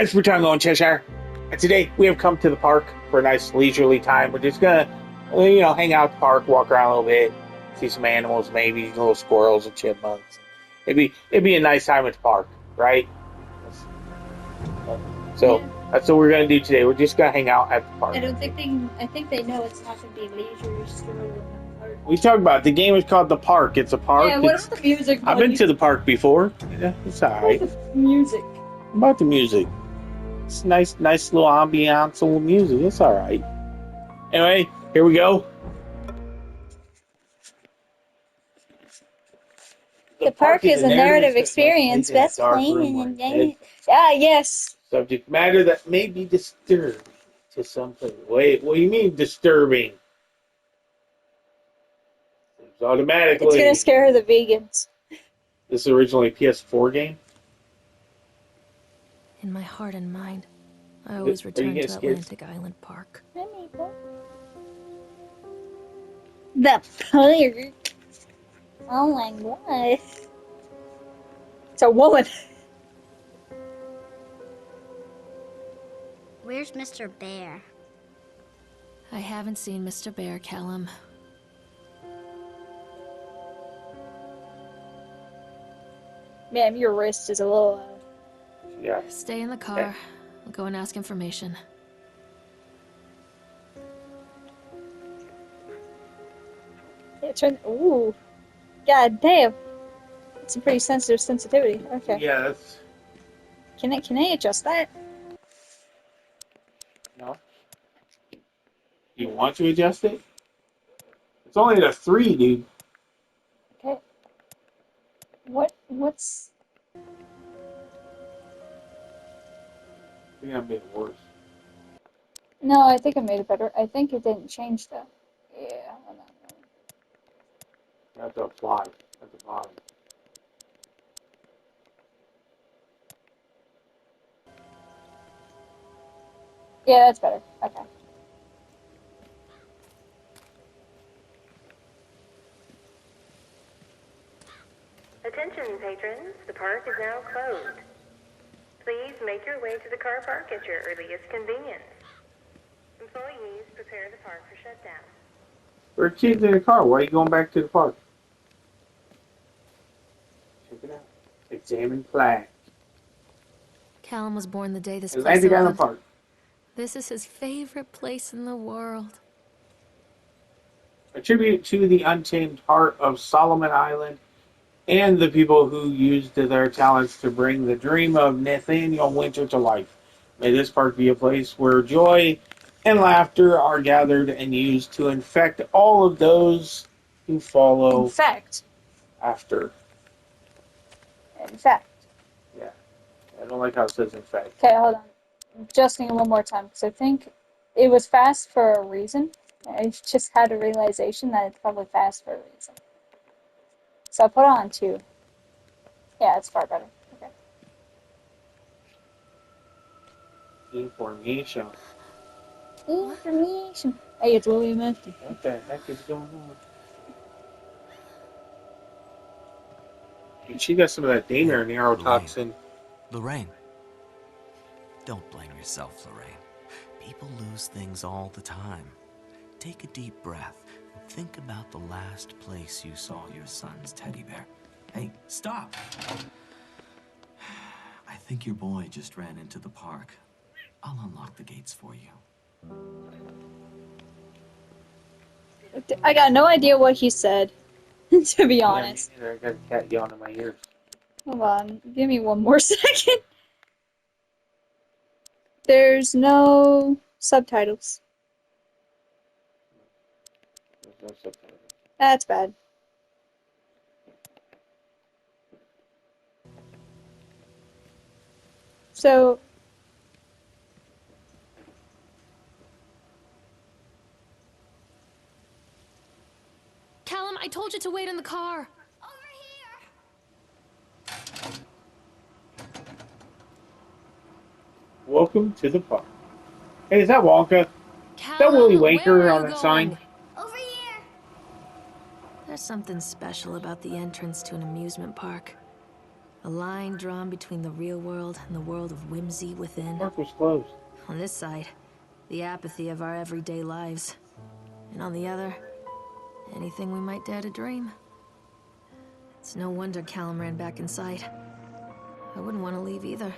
It's Bhutan going Cheshire, and today we have come to the park for a nice leisurely time. We're just gonna, hang out at the park, walk around a little bit, see some animals, maybe little squirrels and chipmunks. It'd be a nice time at the park, right? So Yeah. that's what we're gonna do today. We're just gonna hang out at the park. I don't think they. I think they know it's not going to be leisure stroll. We talked about it. The game is called The Park. It's a park. Yeah. What about the music? I've been to the park before. Yeah, it's alright. What about the music? About the music. It's nice little ambiance, little music. It's alright. Anyway, here we go. The park is a narrative experience best playing in game. Ah, yes. Subject matter that may be disturbing to some people. Wait, what do you mean disturbing? It's automatically. It's gonna scare the vegans. This is originally a PS4 game. In my heart and mind, I always return to Atlantic Island Park. The park. Oh my god. It's a woman. Where's Mr. Bear? I haven't seen Mr. Bear, Callum. Ma'am, your wrist is a little. Yeah. Stay in the car. I'll go and ask information. Yeah, turn. Ooh. God damn. It's a pretty sensitive sensitivity. Okay. Yeah, that's. Can I adjust that? No. You want to adjust it? It's only at a 3, dude. Okay. What's I think I made it worse. No, I think I made it better. I think it didn't change though. Yeah, hold on. You have to apply at the bottom. Yeah, that's better. Okay. Attention patrons, the park is now closed. Please make your way to the car park at your earliest convenience. Employees prepare the park for shutdown. There are kids in the car. Why are you going back to the park? Check it out. Examine flag. Callum was born the day this place Atlantic Island opened. Park. This is his favorite place in the world. A tribute to the untamed heart of Solomon Island and the people who used their talents to bring the dream of Nathaniel Winter to life. May this park be a place where joy and laughter are gathered and used to infect all of those who follow In fact. after. In fact. Yeah. I don't like how it says in fact. Okay, hold on. Adjusting it one more time because I think it was fast for a reason. I just had a realization that it's probably fast for a reason. So I put it on 2. Yeah, it's far better. Okay. Information. Information. Hey, it's William Afton. What the heck is going on? Dude, she got some of that daemon neurotoxin. Lorraine. Don't blame yourself, Lorraine. People lose things all the time. Take a deep breath and think about the last place you saw your son's teddy bear. Hey, stop! I think your boy just ran into the park. I'll unlock the gates for you. I got no idea what he said, to be honest. Yeah, I got a cat yawning in my ears. Hold on, give me one more second. There's no subtitles. There's no subtitles. That's bad. So, Callum, I told you to wait in the car. Welcome to the park. Hey, is that Wonka? Callum, Is that Willy where Wanker are on you that going? sign? Over here! There's something special about the entrance to an amusement park. A line drawn between the real world and the world of whimsy within. Park was closed. On this side, the apathy of our everyday lives. And on the other, anything we might dare to dream. It's no wonder Callum ran back inside. I wouldn't want to leave either.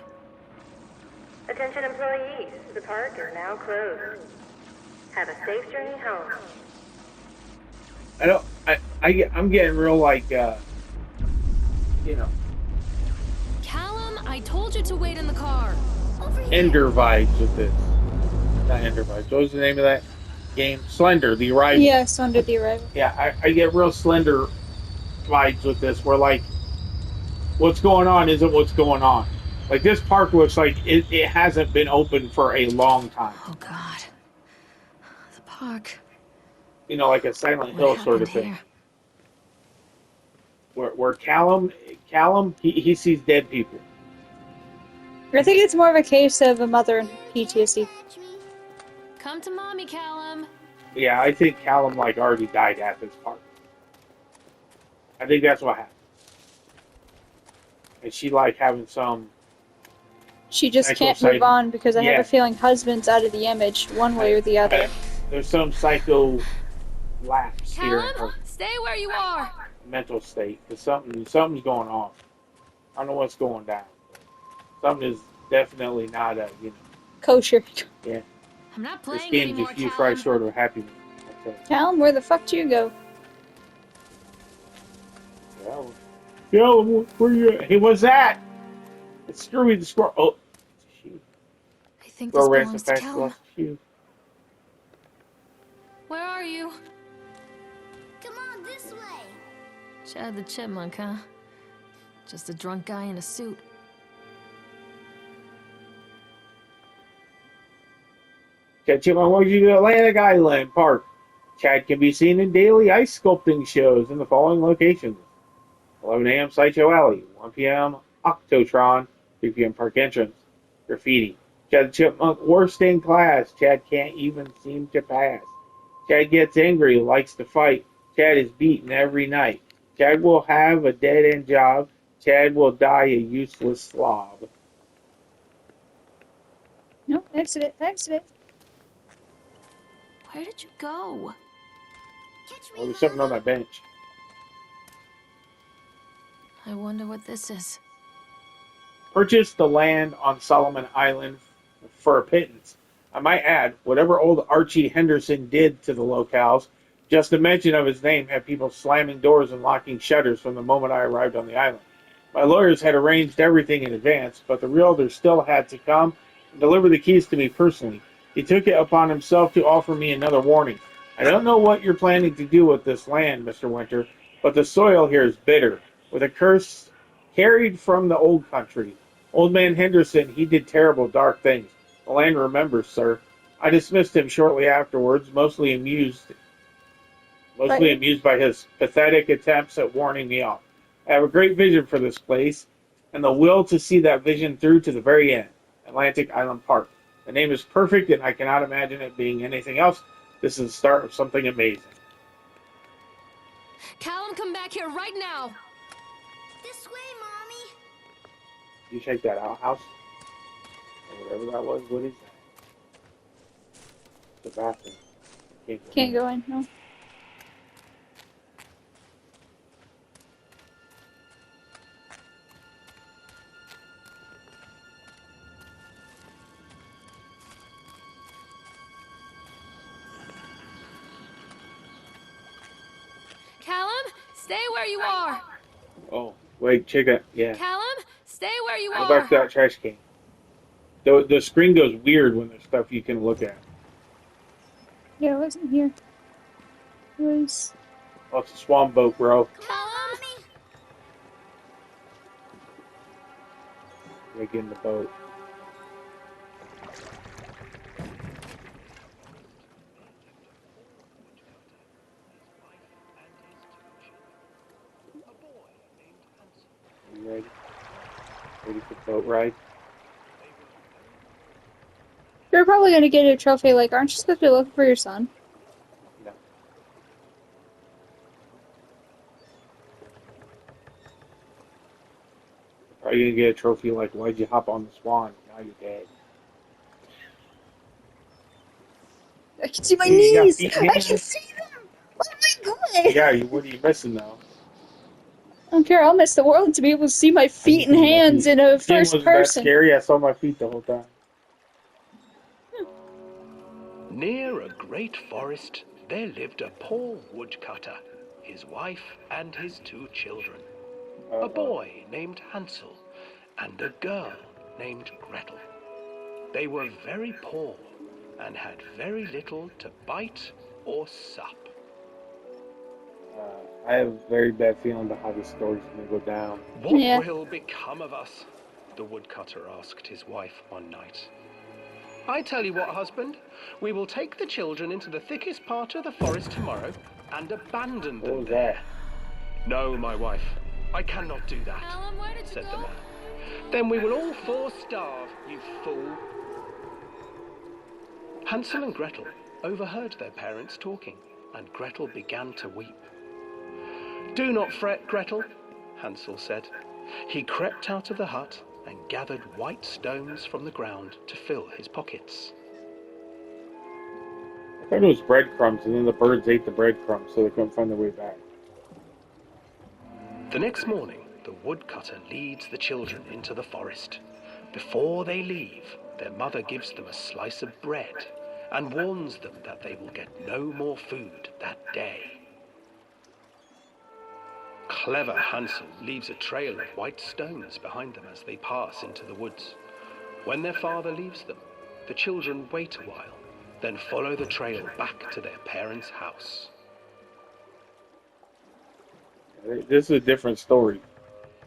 Attention employees, the park is now closed. Have a safe journey home. I'm getting real like, Callum, I told you to wait in the car. Ender vibes with this. Not Ender vibes. What was the name of that game? Slender, The Arrival. Yes, under the arrival. Yeah, I get real Slender vibes with this, where like, what's going on isn't what's going on. Like, this park looks like it hasn't been open for a long time. Oh God. The park. Like a Silent Hill What sort of happened thing. here? Where Callum, he sees dead people. I think it's more of a case of a mother and PTSD. Come to mommy, Callum. Yeah, I think Callum like already died at this park. I think that's what happened. And she like having some. She just Psycho can't side- move on because I have Yeah. a feeling husband's out of the image one way or the other. There's some psycho lapse here in her Callum, stay where you are. mental state. There's something's going on. I don't know what's going down. Something is definitely not a Kosher. I'm not This playing game's anymore, a few Callum. fry short of happiness. I'll tell you. Callum, where the fuck do you go? Yo, where you at? Hey, what's that? It's Screwy the squirrel. Oh, it's a shoe. I think this Squirrel ran so belongs to fast, he Callum. lost the shoe. Where are you? Come on, this way. Chad the Chipmunk, huh? Just a drunk guy in a suit. Chad Chipmunk welcomes you to Atlantic Island Park. Chad can be seen in daily ice sculpting shows in the following locations: 11 a.m. Sideshow Alley, 1 p.m. Octotron, 3 p.m. Park Entrance. Graffiti. Chad the Chipmunk worst in class. Chad can't even seem to pass. Chad gets angry, likes to fight. Chad is beaten every night. Chad will have a dead-end job. Chad will die a useless slob. No, exit it. Where did you go? Catch me, Oh, there's something on that bench. I wonder what this is. Purchased the land on Solomon Island for a pittance. I might add, whatever old Archie Henderson did to the locales, just the mention of his name had people slamming doors and locking shutters from the moment I arrived on the island. My lawyers had arranged everything in advance, but the realtor still had to come and deliver the keys to me personally. He took it upon himself to offer me another warning. I don't know what you're planning to do with this land, Mr. Winter, but the soil here is bitter, with a curse carried from the old country. Old man Henderson, he did terrible, dark things. The land remembers, sir. I dismissed him shortly afterwards, mostly amused by his pathetic attempts at warning me off. I have a great vision for this place, and the will to see that vision through to the very end. Atlantic Island Park. The name is perfect, and I cannot imagine it being anything else. This is the start of something amazing. Callum, come back here right now. This way, Mommy. You check that outhouse? Or whatever that was, what is that? The bathroom. Can't go in, no. Callum, stay where you are. Oh, wait, check that. Yeah. Callum, stay where you Go are. back to that trash can. The screen goes weird when there's stuff you can look at. Yeah, it wasn't here. It was... Oh, it's a swamp boat, bro. Callum. They get in the boat. You ready? Ready for the boat ride? You're probably gonna get a trophy, like, aren't you supposed to be looking for your son? No. Are you gonna get a trophy like why'd you hop on the swan? Now you're dead. I can see my You got knees! feet I can hands. see them! Oh my god! Yeah, what are you missing though? I don't care, I'll miss the world to be able to see my feet and hands in a The game first wasn't that person. scary. I saw my feet the whole time. Near a great forest, there lived a poor woodcutter, his wife and his 2 children. A boy named Hansel and a girl named Gretel. They were very poor and had very little to bite or sup. I have a very bad feeling about how this story's gonna go down. What Yeah. will become of us? The woodcutter asked his wife one night. I tell you what, husband, we will take the children into the thickest part of the forest tomorrow and abandon What them was there. that? No, my wife, I cannot do that, Alan, where did you said go? the man. Then we will all 4 starve, you fool. Hansel and Gretel overheard their parents talking, and Gretel began to weep. Do not fret, Gretel, Hansel said. He crept out of the hut and gathered white stones from the ground to fill his pockets. I thought it was breadcrumbs, and then the birds ate the breadcrumbs, so they couldn't find their way back. The next morning, the woodcutter leads the children into the forest. Before they leave, their mother gives them a slice of bread and warns them that they will get no more food that day. Clever Hansel leaves a trail of white stones behind them as they pass into the woods. When their father leaves them, the children wait a while, then follow the trail back to their parents' house. This is a different story.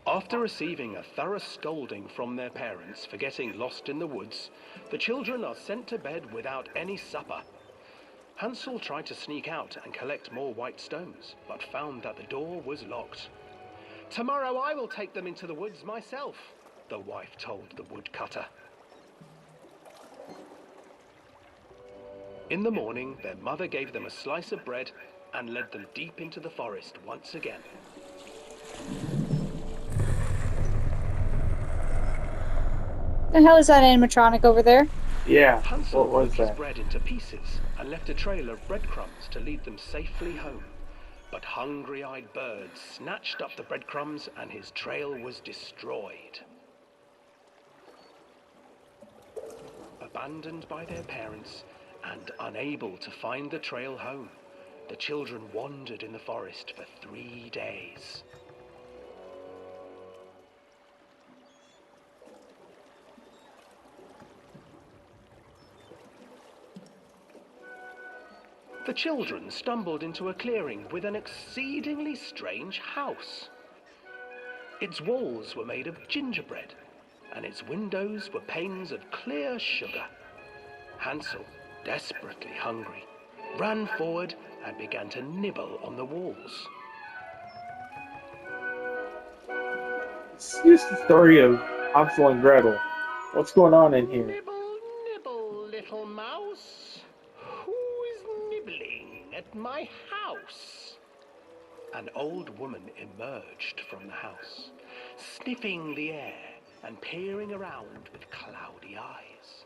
After receiving a thorough scolding from their parents for getting lost in the woods, the children are sent to bed without any supper. Hansel tried to sneak out and collect more white stones, but found that the door was locked. Tomorrow I will take them into the woods myself, the wife told the woodcutter. In the morning, their mother gave them a slice of bread and led them deep into the forest once again. The hell is that animatronic over there? Yeah, Hansel what was broke his that? bread into pieces and left a trail of breadcrumbs to lead them safely home. But hungry-eyed birds snatched up the breadcrumbs and his trail was destroyed. Abandoned by their parents and unable to find the trail home, the children wandered in the forest for 3 days. The children stumbled into a clearing with an exceedingly strange house. Its walls were made of gingerbread, and its windows were panes of clear sugar. Hansel, desperately hungry, ran forward and began to nibble on the walls. It's just the story of Hansel and Gretel. What's going on in here? Nibble, nibble, little mouse. Who is nibbling at my house? An old woman emerged from the house, sniffing the air and peering around with cloudy eyes.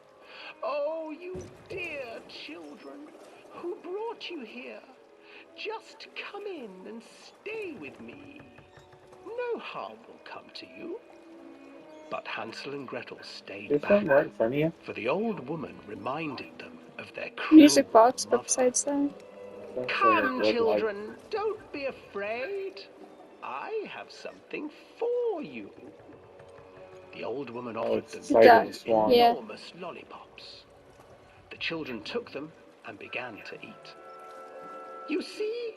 Oh, you dear children, who brought you here? Just come in and stay with me. No harm will come to you. But Hansel and Gretel stayed There's back, something right in front of you. for the old woman reminded them of their cruel Music box, but mother. besides that. Come, children, don't be afraid. I have something for you. The old woman offered it's them Sight of two the Swan. Yeah. enormous lollipops. The children took them and began to eat. You see,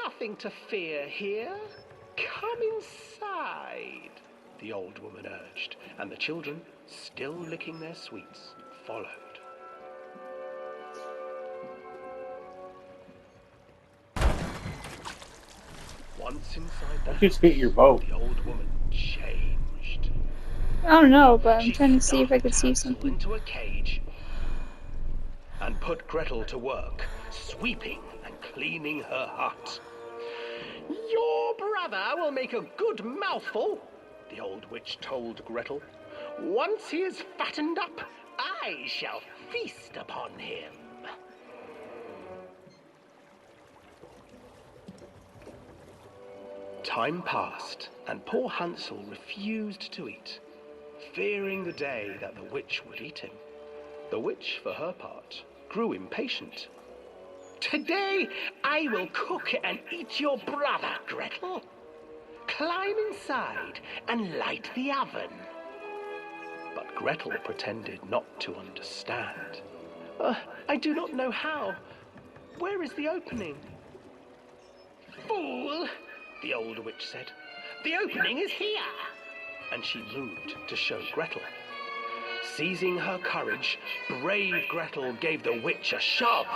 nothing to fear here. Come inside, the old woman urged, and the children, still licking their sweets, followed. Once inside the Don't just house, hit your boat. the old woman changed. I don't know, but I'm She trying to see if I stuffed could see Hansel something. into a cage and put Gretel to work, sweeping and cleaning her hut. Your brother will make a good mouthful, the old witch told Gretel. Once he is fattened up, I shall feast upon him. Time passed, and poor Hansel refused to eat, fearing the day that the witch would eat him. The witch, for her part, grew impatient. Today I will cook and eat your brother, Gretel. Climb inside and light the oven. But Gretel pretended not to understand. I do not know how. Where is the opening? Fool, the old witch said. The opening is here. And she moved to show Gretel. Seizing her courage, brave Gretel gave the witch a shove,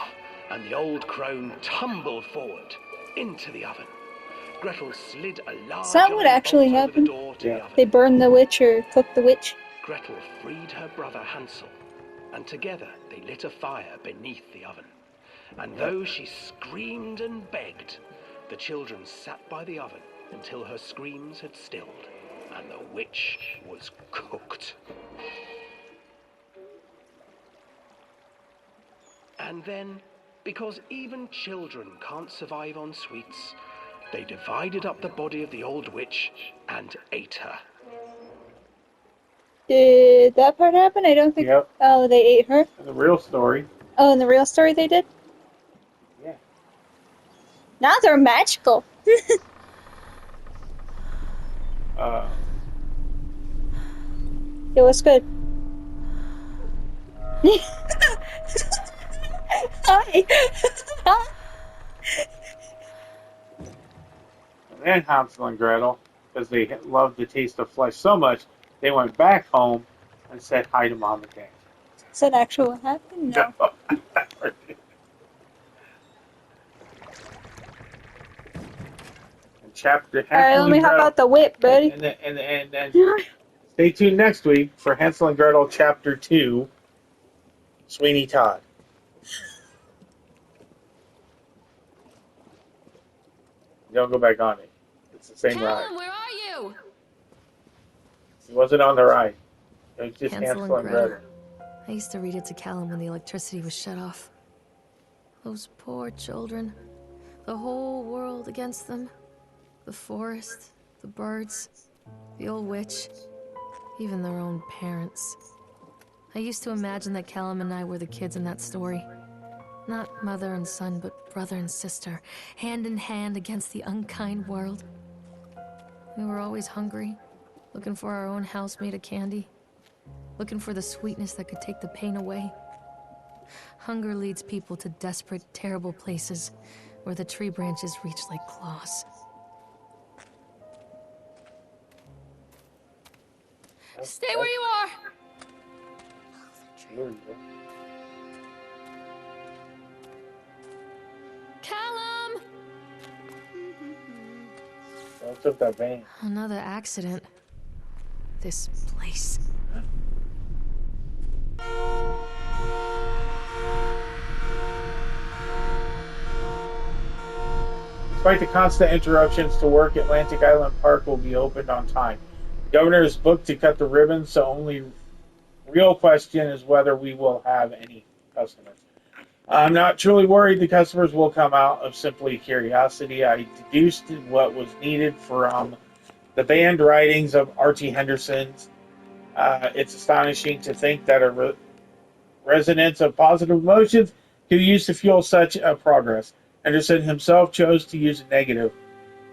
and the old crone tumbled forward into the oven. Gretel slid a large Is that what iron actually bolt over happened? the door to Yeah. the oven. They burned the witch or cooked the witch? Gretel freed her brother Hansel, and together they lit a fire beneath the oven. And though she screamed and begged, the children sat by the oven until her screams had stilled, and the witch was cooked. And then, because even children can't survive on sweets, they divided up the body of the old witch and ate her. Did that part happen? I don't think. Yep. Oh, they ate her? The real story. Oh, in the real story they did? Yeah. Now they're magical. Yo, what's good? Hi. And then Hansel and Gretel, because they loved the taste of flesh so much, they went back home and said hi to Mom and Dad. Is that actually what happened? No. And chapter Alright, let me hop out the whip, buddy. And stay tuned next week for Hansel and Gretel Chapter 2, Sweeney Todd. Don't go back on it. It's the same ride. Callum, where are you? It wasn't on the ride. It was just Hansel Hansel and and Gretel. Gretel. I used to read it to Callum when the electricity was shut off. Those poor children. The whole world against them. The forest, the birds, the old witch, even their own parents. I used to imagine that Callum and I were the kids in that story. Not mother and son, but brother and sister, hand in hand against the unkind world. We were always hungry, looking for our own house made of candy. Looking for the sweetness that could take the pain away. Hunger leads people to desperate, terrible places where the tree branches reach like claws. Stay where you are! There you go. Callum! What's up that van? Another accident. This place. Despite the constant interruptions to work, Atlantic Island Park will be opened on time. The governor is booked to cut the ribbon, so only real question is whether we will have any customers. I'm not truly worried the customers will come out of simply curiosity. I deduced what was needed from the banned writings of Archie Henderson. It's astonishing to think that a resonance of positive emotions could use to fuel such a progress. Henderson himself chose to use a negative,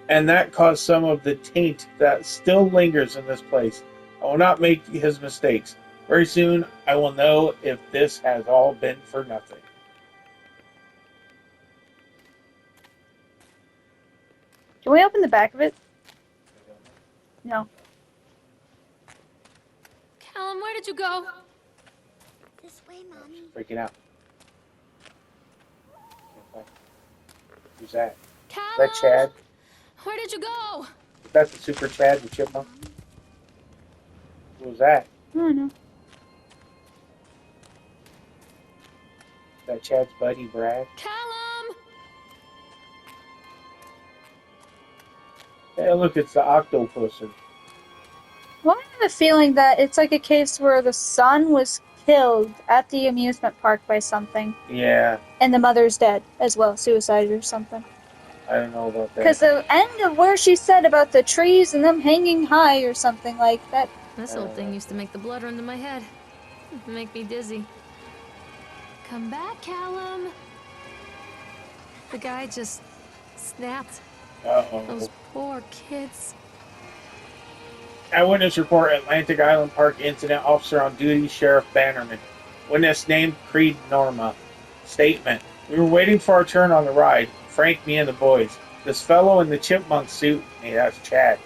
and that caused some of the taint that still lingers in this place. I will not make his mistakes. Very soon, I will know if this has all been for nothing. Can we open the back of it? No. Callum, where did you go? This way, Mommy. Freaking out. Who's that? Is Callum! that Chad? Where did you go? Is that the Super Chad, the chipmunk? Who was that? I don't know. Is that Chad's buddy, Brad? Callum! Hey, look, it's the Octopuser. Well, I have a feeling that it's like a case where the son was killed at the amusement park by something, Yeah, and the mother's dead as well, suicide or something. I don't know about Because that. the end of where she said about the trees and them hanging high or something like that. This old thing used to make the blood run to my head. Make me dizzy. Come back, Callum. The guy just snapped. Those Uh-oh. poor kids. Eyewitness report Atlantic Island Park incident officer on duty Sheriff Bannerman. Witness named Creed Norma. Statement. We were waiting for our turn on the ride. Frank, me, and the boys. This fellow in the chipmunk suit, hey, that's Chad,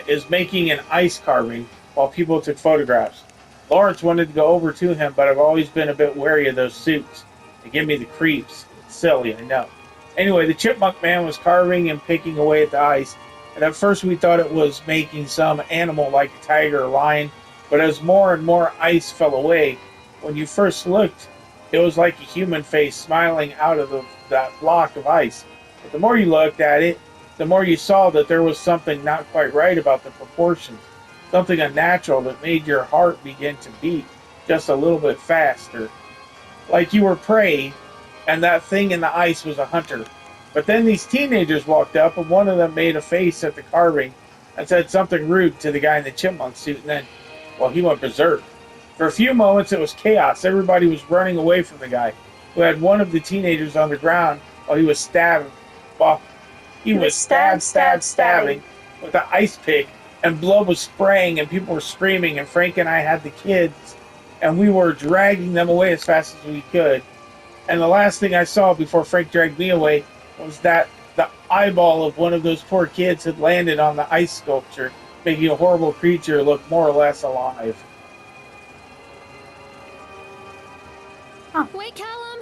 is making an ice carving while people took photographs. Lawrence wanted to go over to him, but I've always been a bit wary of those suits. They give me the creeps. It's silly, I know. Anyway, the chipmunk man was carving and picking away at the ice, and at first we thought it was making some animal like a tiger or lion, but as more and more ice fell away, when you first looked, it was like a human face smiling out of that block of ice. But the more you looked at it, the more you saw that there was something not quite right about the proportions, something unnatural that made your heart begin to beat just a little bit faster, like you were prey, and that thing in the ice was a hunter. But then these teenagers walked up, and one of them made a face at the carving and said something rude to the guy in the chipmunk suit, and then, well, he went berserk. For a few moments, it was chaos. Everybody was running away from the guy, who had one of the teenagers on the ground while he was stabbed. Well, he was stabbing with an ice pick, and blood was spraying, and people were screaming, and Frank and I had the kids, and we were dragging them away as fast as we could. And the last thing I saw before Frank dragged me away was that the eyeball of one of those poor kids had landed on the ice sculpture, making a horrible creature look more or less alive. Wait, Callum!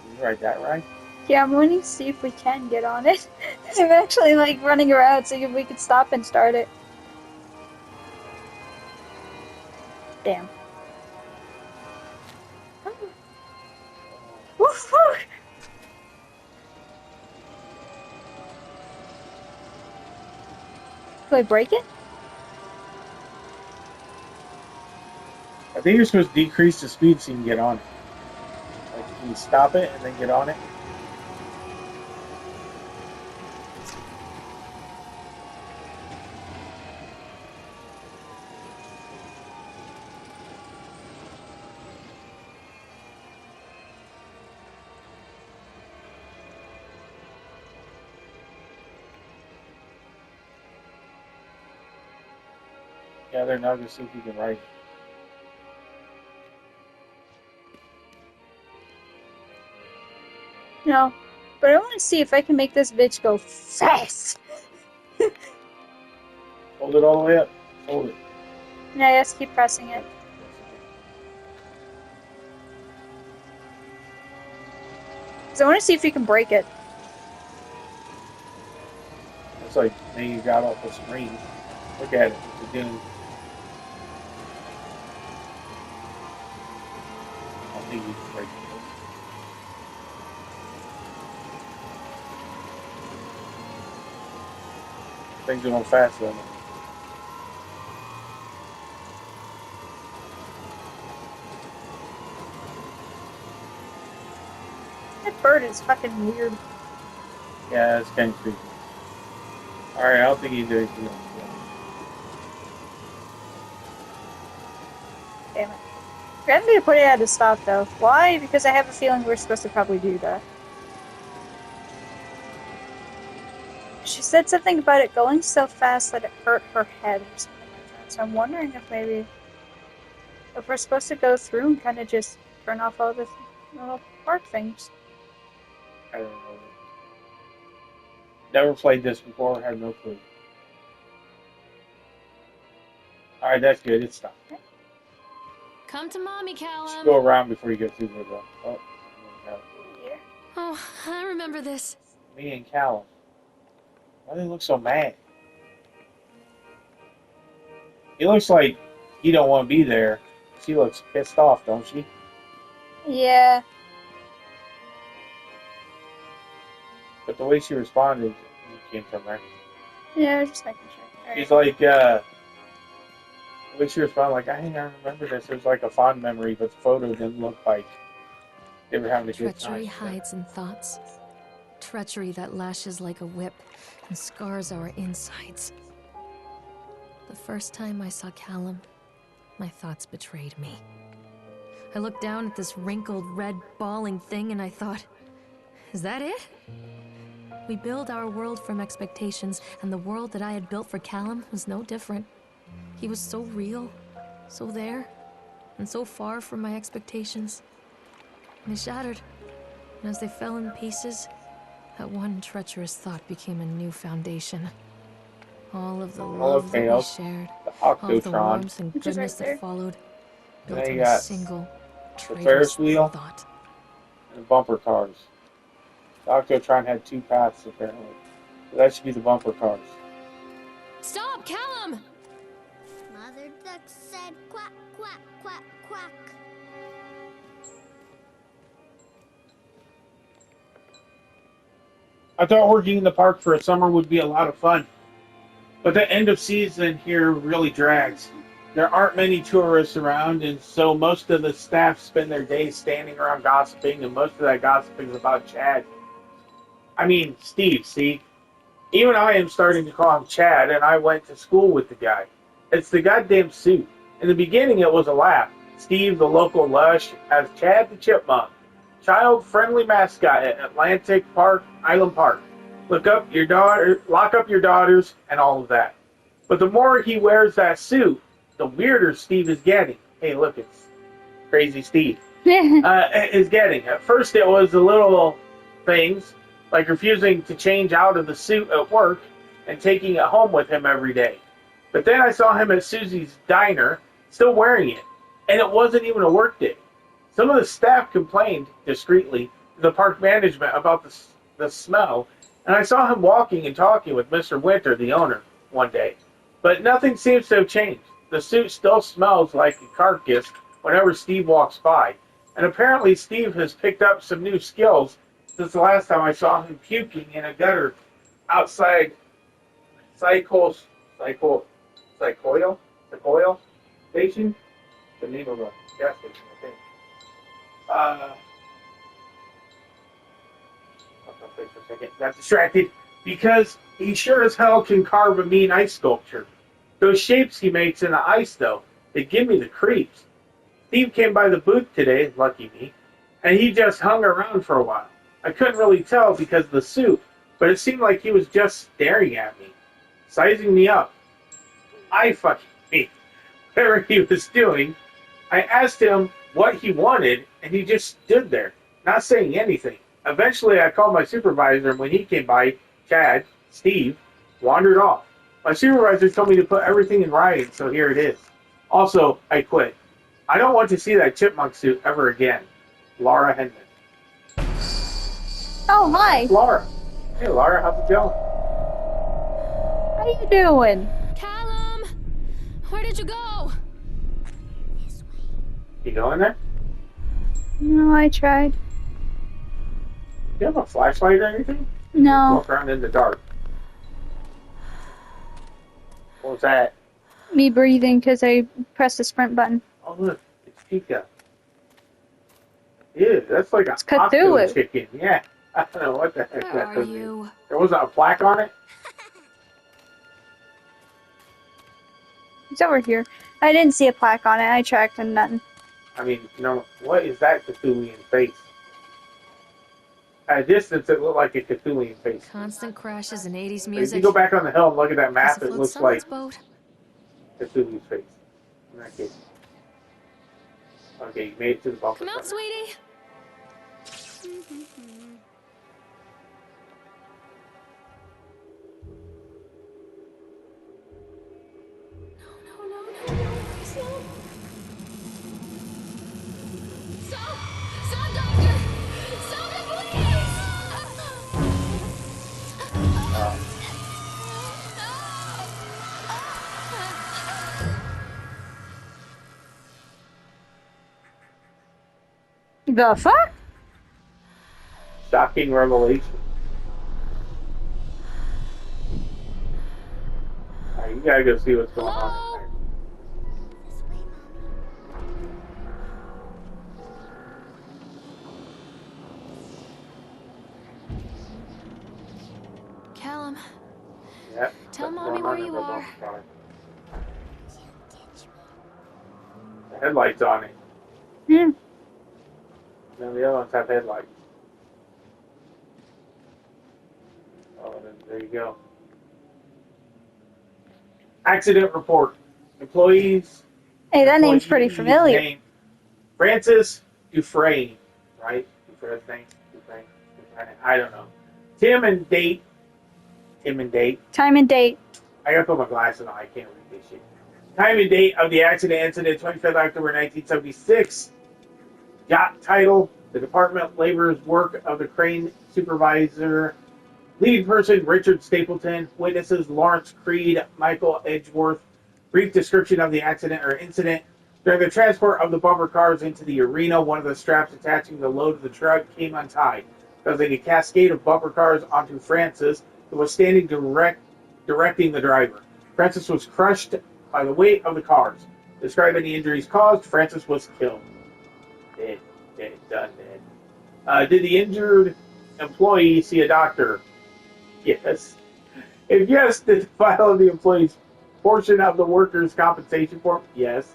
Did you write that right? Yeah, I'm waiting to see if we can get on it. I'm actually like running around seeing if we could stop and start it. Damn. Woof, woof. Can we break it? I think you're supposed to decrease the speed so you can get on it. Like, can you stop it and then get on it? Yeah, they're not going to see if you can write it. No. But I want to see if I can make this bitch go fast. Hold it all the way up. Hold it. And I just keep pressing it. Because I want to see if you can break it. It's like, now you got off the screen. Look at it. It's doing. I think you can break it. Things are going fast though. That bird is fucking weird. Yeah, it's kind of creepy. Alright, I don't think you can do anything else. Damn it. I'm going to put it at a stop though. Why? Because I have a feeling we're supposed to probably do that. She said something about it going so fast that it hurt her head or something like that. So I'm wondering if maybe if we're supposed to go through and kind of just turn off all the little park things. I don't know. Never played this before, have no clue. Alright, that's good. It's stopped. Come to mommy, Just Callum! go around before you get through the door. Oh, Yeah. Oh, I remember this. me and Callum. Why do they look so mad? He looks like he don't want to be there. She looks pissed off, don't she? Yeah. but the way she responded, you came from there. Yeah, I was just making sure. Alright. She's like, the way she responded, like, I remember this. It was like a fond memory, but the photo didn't look like they were having a good time. Treachery hides in thoughts. Treachery that lashes like a whip and scars our insides. The first time I saw Callum, my thoughts betrayed me. I looked down at this wrinkled, red, bawling thing and I thought, is that it? We build our world from expectations, and the world that I had built for Callum was no different. He was so real, so there, and so far from my expectations. And they shattered, and as they fell in pieces, that one treacherous thought became a new foundation. All of the love that we Tails, shared, the all of the Octotron, warmth and Which is goodness right there. that followed, And built then on you a got single Ferris traitorous wheel. thought. and bumper cars. The Octotron had 2 paths, apparently. So that should be the bumper cars. Stop, Callum! Mother Duck said quack, quack, quack, quack. I thought working in the park for a summer would be a lot of fun. But the end of season here really drags. There aren't many tourists around, and so most of the staff spend their days standing around gossiping, and most of that gossiping is about Chad. I mean, Steve, see? Even I am starting to call him Chad, and I went to school with the guy. It's the goddamn suit. In the beginning, it was a laugh. Steve, the local lush, as Chad the Chipmunk, child-friendly mascot at Atlantic Park, Island Park. Lock up your daughters, and all of that. But the more he wears that suit, the weirder Steve is getting. Hey, look, it's crazy Steve. Is getting. At first, it was the little things, like refusing to change out of the suit at work and taking it home with him every day. But then I saw him at Susie's diner, still wearing it, and it wasn't even a work day. Some of the staff complained, discreetly, to the park management about the smell, and I saw him walking and talking with Mr. Winter, the owner, one day. But nothing seems to have changed. The suit still smells like a carcass whenever Steve walks by, and apparently Steve has picked up some new skills since the last time I saw him puking in a gutter outside Sequoia Station? The name of a gas station, I think. For a second. Got distracted because he sure as hell can carve a mean ice sculpture. Those shapes he makes in the ice, though, they give me the creeps. Steve came by the booth today, lucky me, and he just hung around for a while. I couldn't really tell because of the suit, but it seemed like he was just staring at me, sizing me up. I fucking hate whatever he was doing. I asked him what he wanted, and he just stood there, not saying anything. Eventually, I called my supervisor, and when he came by, Chad, Steve, wandered off. My supervisor told me to put everything in writing, so here it is. Also, I quit. I don't want to see that chipmunk suit ever again. Laura Henman. Oh, hi. Laura. Hey, Laura, how's it going? How you doing? Callum! Where did you go? This way. You going there? No, I tried. Do you have a flashlight or anything? No. Walk around in the dark. What was that? Me breathing because I pressed the sprint button. Oh, look. It's Pika. Ew, that's like It's a octo Cthulhu. chicken. Yeah. I don't know what the heck Where that are could be. you? There wasn't a plaque on it? He's over here. I didn't see a plaque on it. I tracked and nothing. I mean, you know, what is that Cthulhian face? At a distance, it looked like a Cthulhian face. Constant crashes and 80s But if music. you go back on the hill and look at that map, Does it it float looks like someone's boat? Cthulhu's face. In that case. Okay, you made it to the bumper. Come out, car. sweetie! No, please no. Stop! Stop, doctor! Stop it, please! The fuck? Shocking revelation. gotta go see what's going on Hello? in there. This way, Mommy. Callum, Yep. Tell what's Mommy going where on in you the are. bumper car. Can't catch me. The headlights on it. Hmm. None of the other ones have headlights. Oh, then there you go. Accident report. Employees. Hey, that name's pretty employee's familiar. Name, Francis Dufresne, right? Dufresne. I don't know. Tim and date. Time and date. I gotta put my glasses on. I can't read this shit. Time and date of the accident incident: 25th October 1976. Yacht title: The Department Labor's work of the crane supervisor. Leading person: Richard Stapleton. Witnesses: Lawrence Creed, Michael Edgeworth. Brief description of the accident or incident. During the transport of the bumper cars into the arena, one of the straps attaching the load of the truck came untied, causing a cascade of bumper cars onto Francis, who was standing directing the driver. Francis was crushed by the weight of the cars. Describing the injuries caused, Francis was killed. Dead, done dead. Did the injured employee see a doctor? Yes. If yes, did the file of the employee's portion of the workers' compensation form? Yes.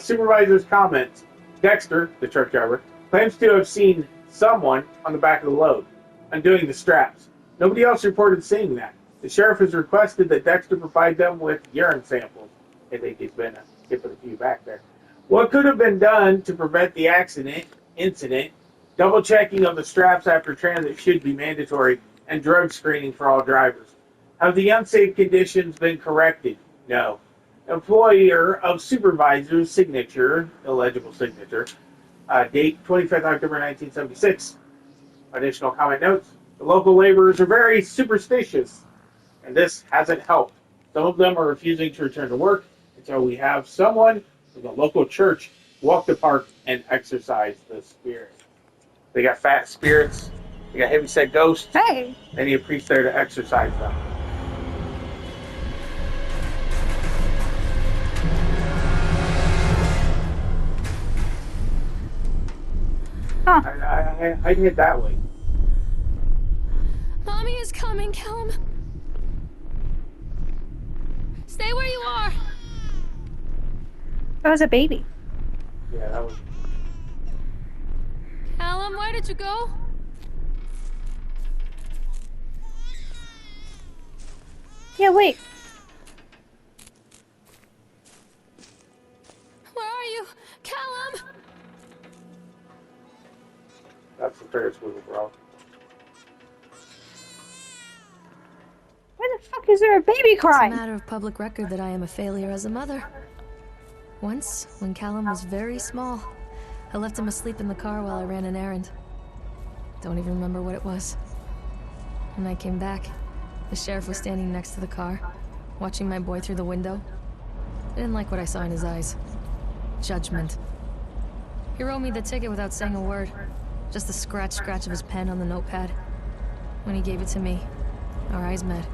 Supervisor's comments. Dexter, the truck driver, claims to have seen someone on the back of the load, undoing the straps. Nobody else reported seeing that. The sheriff has requested that Dexter provide them with urine samples. I think he's been skipping a few back there. What could have been done to prevent the incident? Double checking of the straps after transit should be mandatory, and drug screening for all drivers. Have the unsafe conditions been corrected? No. Employer of supervisor's signature, illegible signature. Date 25th October 1976. Additional comment notes. The local laborers are very superstitious, and this hasn't helped. Some of them are refusing to return to work until we have someone from the local church walk the park and exercise the spirit. They got fat spirits. They got heavyset ghosts. Hey. They need a priest there to exorcise them. Huh. I'd hit that way. Mommy is coming, Callum. Stay where you are. That was a baby. Yeah, that was. Callum, where did you go? Yeah, wait. Where are you? Callum! That's the Ferris wheel, bro. Why the fuck is there a baby It's a crying? matter of public record that I am a failure as a mother. Once, when Callum was very small, I left him asleep in the car while I ran an errand. Don't even remember what it was. When I came back, the sheriff was standing next to the car, watching my boy through the window. I didn't like what I saw in his eyes. Judgment. He wrote me the ticket without saying a word. Just the scratch of his pen on the notepad. When he gave it to me, our eyes met.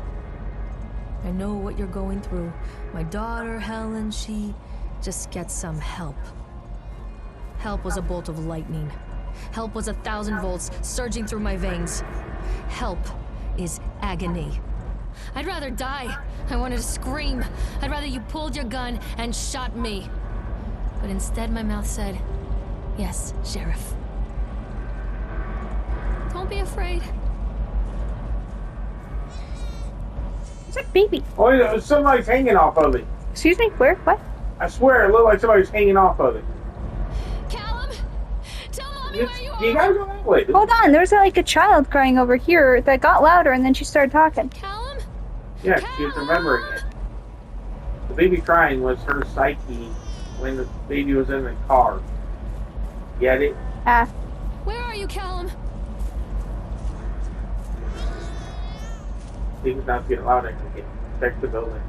I know what you're going through. My daughter, Helen, she just gets some help. Help was a bolt of lightning. Help was 1,000 volts surging through my veins. Help is agony. I'd rather die. I wanted to scream. I'd rather you pulled your gun and shot me. But instead my mouth said, yes, Sheriff. Don't be afraid. It's a baby. Oh, somebody's hanging off of it. Excuse me? Where? What? I swear, it looked like somebody's hanging off of it. Callum, tell Mommy where you are. You gotta go that way. Hold on. There's like a child crying over here that got louder and then she started talking. Callum? Yeah, she was remembering it. The baby crying was her psyche when the baby was in the car. Get it? Ah. Where are you, Callum? Things not getting louder again. Check the building.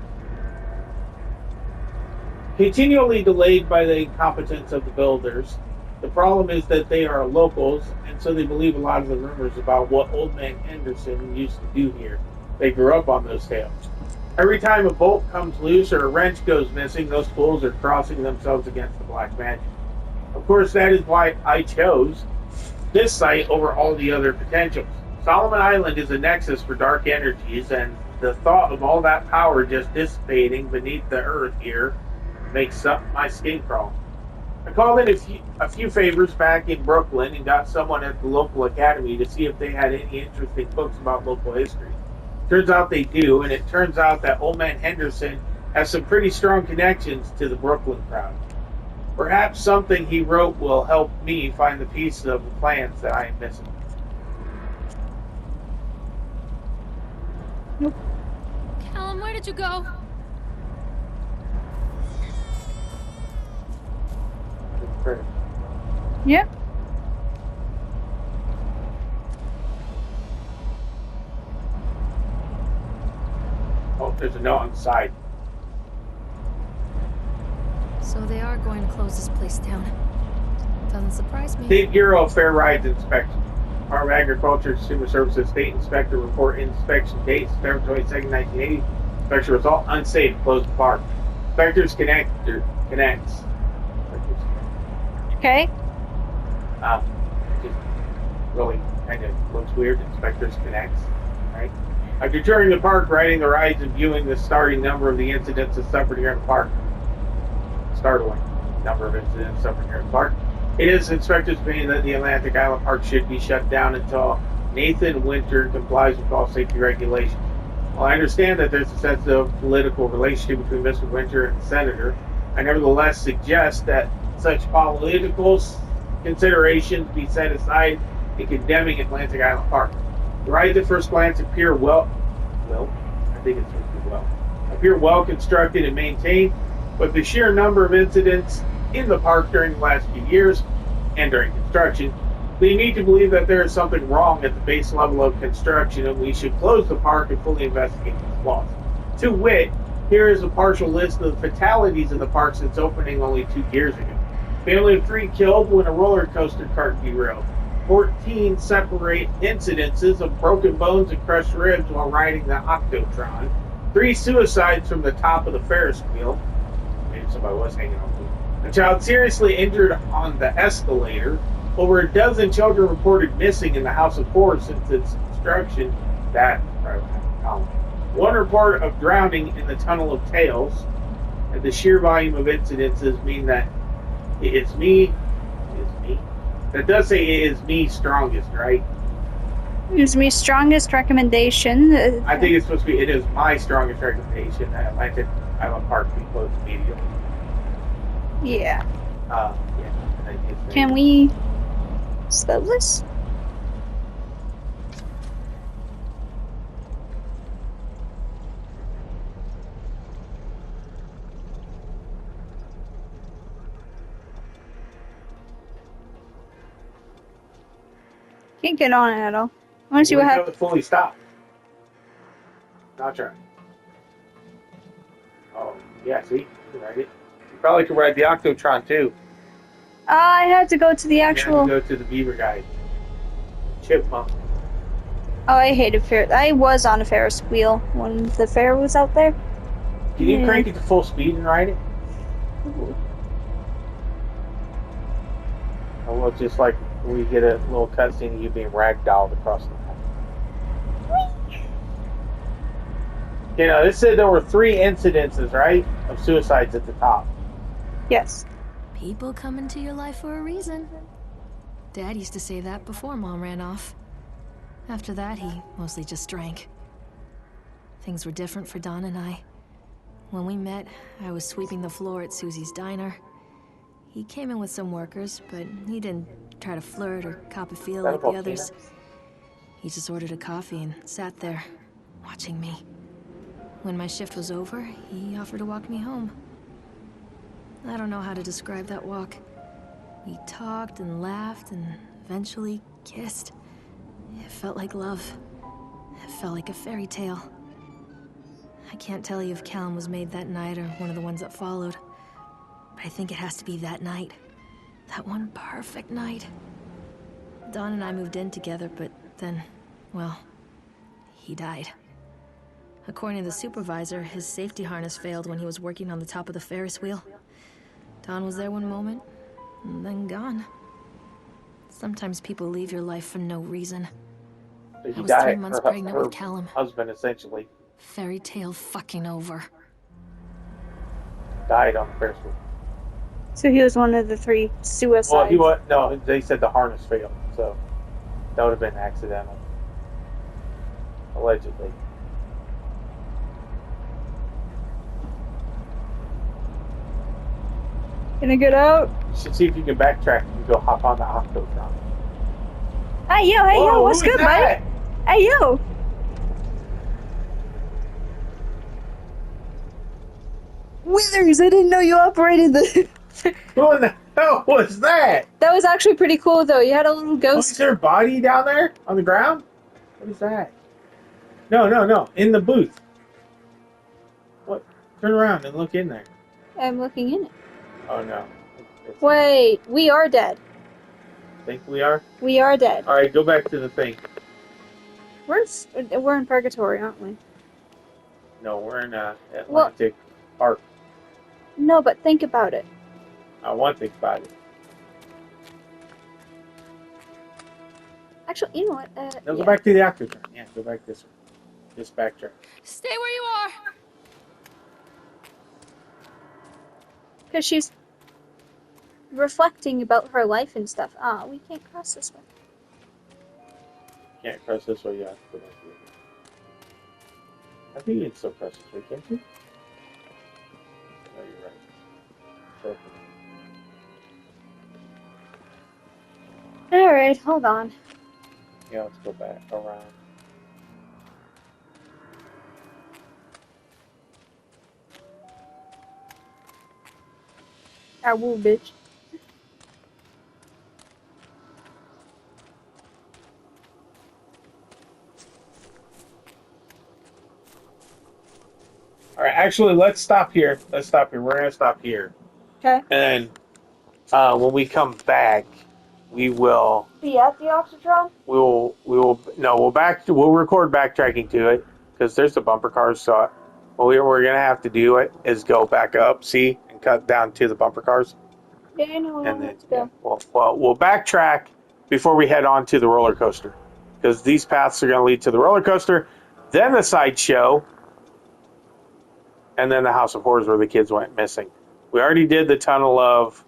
Continually delayed by the incompetence of the builders. The problem is that they are locals, and so they believe a lot of the rumors about what Old Man Henderson used to do here. They grew up on those tales. Every time a bolt comes loose or a wrench goes missing, those fools are crossing themselves against the black magic. Of course, that is why I chose this site over all the other potentials. Solomon Island is a nexus for dark energies, and the thought of all that power just dissipating beneath the earth here makes up my skin crawl. I called in a few favors back in Brooklyn and got someone at the local academy to see if they had any interesting books about local history. Turns out they do, and it turns out that Old Man Henderson has some pretty strong connections to the Brooklyn crowd. Perhaps something he wrote will help me find the pieces of the plans that I am missing. Callum, where did you go? Yep. Oh, there's a note on the side. So they are going to close this place down. Doesn't surprise me. State Bureau of Fair Rides Inspection. Farm Agriculture Consumer Services State Inspector Report Inspection Date September 22nd, 1980. Inspection result unsafe. Closed the park. Inspectors connects. Okay. Just really kind of looks weird. Inspectors connects. Right. After touring the park, riding the rides, and viewing the starting number of the incidents that suffered here in the park. Startling number of incidents suffered here in the park. It is inspectors' opinion that the Atlantic Island Park should be shut down until Nathan Winter complies with all safety regulations. While I understand that there's a sensitive political relationship between Mr. Winter and the senator, I nevertheless suggest that such political considerations be set aside in condemning Atlantic Island Park. The rides at first glance appear well constructed and maintained, but the sheer number of incidents in the park during the last few years and during construction lead me to believe that there is something wrong at the base level of construction, and we should close the park and fully investigate these flaws. To wit, here is a partial list of the fatalities in the park since opening only 2 years ago. Family of 3 killed when a roller coaster cart derailed. 14 separate incidences of broken bones and crushed ribs while riding the Octotron. 3 suicides from the top of the Ferris wheel. Maybe somebody was hanging on to it. A child seriously injured on the escalator. Over a dozen children reported missing in the House of Horrors since its construction. That one report of drowning in the Tunnel of Tales. And the sheer volume of incidences mean that it's me. That does say it is me strongest, right? It is me strongest recommendation. I think it's supposed to be it is my strongest recommendation that Atlantic Island Park be closed immediately. Yeah. Yeah. Can we spell this? Can't get on it at all. I want to see what happens. Fully stop. Not try. Oh, yeah, see? You can ride it. You probably could ride the Octotron too. I had to go to the actual. You have to go to the Beaver Guide. Chipmunk. Oh, I hated Ferris. I was on a Ferris wheel when the fair was out there. Can you crank it to full speed and ride it? Or will it just like we get a little cutscene of you being ragdolled across the map? You know, this said there were 3 incidences, right, of suicides at the top. Yes. People come into your life for a reason. Dad used to say that before Mom ran off. After that, he mostly just drank. Things were different for Don and I. When we met, I was sweeping the floor at Susie's diner. He came in with some workers, but he didn't try to flirt or cop a feel like the others. He just ordered a coffee and sat there, watching me. When my shift was over, he offered to walk me home. I don't know how to describe that walk. We talked and laughed and eventually kissed. It felt like love. It felt like a fairy tale. I can't tell you if Callum was made that night or one of the ones that followed. But I think it has to be that night. That one perfect night. Don and I moved in together, but then, well, he died. According to the supervisor, his safety harness failed when he was working on the top of the Ferris wheel. Don was there one moment, and then gone. Sometimes people leave your life for no reason. So I he was 3 died. months Her, pregnant her with Callum. husband essentially Fairy tale fucking over. died on the Ferris wheel. So he was one of the 3 suicides. Well, he was no. They said the harness failed, so that would have been accidental, allegedly. Can I get out? You should see if you can backtrack and go hop on the Octotron. Hey yo, what's good, buddy? Hey yo. Withers, I didn't know you operated the. What the hell was that? That was actually pretty cool, though. You had a little Oh, is ghost. there a body down there on the ground? What is that? No. In the booth. What? Turn around and look in there. I'm looking in it. Oh no. Wait, we are dead. Think we are? We are dead. All right, go back to the thing. We're in purgatory, aren't we? No, we're in Atlantic Park. No, but think about it. I want to think about it. Actually, you know what? No, yeah. go back to the Octotron. Yeah, go back this way. Just backtrack. Stay where you are! Because she's reflecting about her life and stuff. Ah, we can't cross this way. Can't cross this way. You have to go back to it. I think you can still cross this way, can't you? No, you're right. Perfect. Alright, hold on. Yeah, let's go back around. Ah, woo, bitch. All right, actually, let's stop here. We're gonna stop here, Okay. and when we come back, we will. Be at the Oxytron? We'll record backtracking to it because there's the bumper cars. So what we're gonna have to do it is go back up, see, and cut down to the bumper cars, Yeah, I know. and then Let's go. we'll backtrack before we head on to the roller coaster because these paths are gonna lead to the roller coaster, then the sideshow, and then the House of Horrors where the kids went missing. We already did the Tunnel of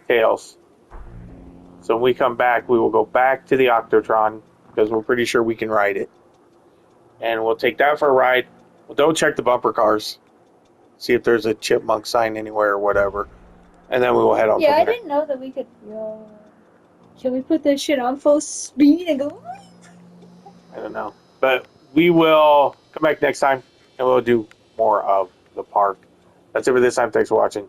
Tales. So when we come back, we will go back to the Octotron because we're pretty sure we can ride it. And we'll take that for a ride. We'll double check the bumper cars. See if there's a chipmunk sign anywhere or whatever. And then we will head on Yeah, I from there. didn't know that we could. Can we put that shit on full speed and go? I don't know. But we will come back next time and we'll do more of the park. That's it for this time. Thanks for watching.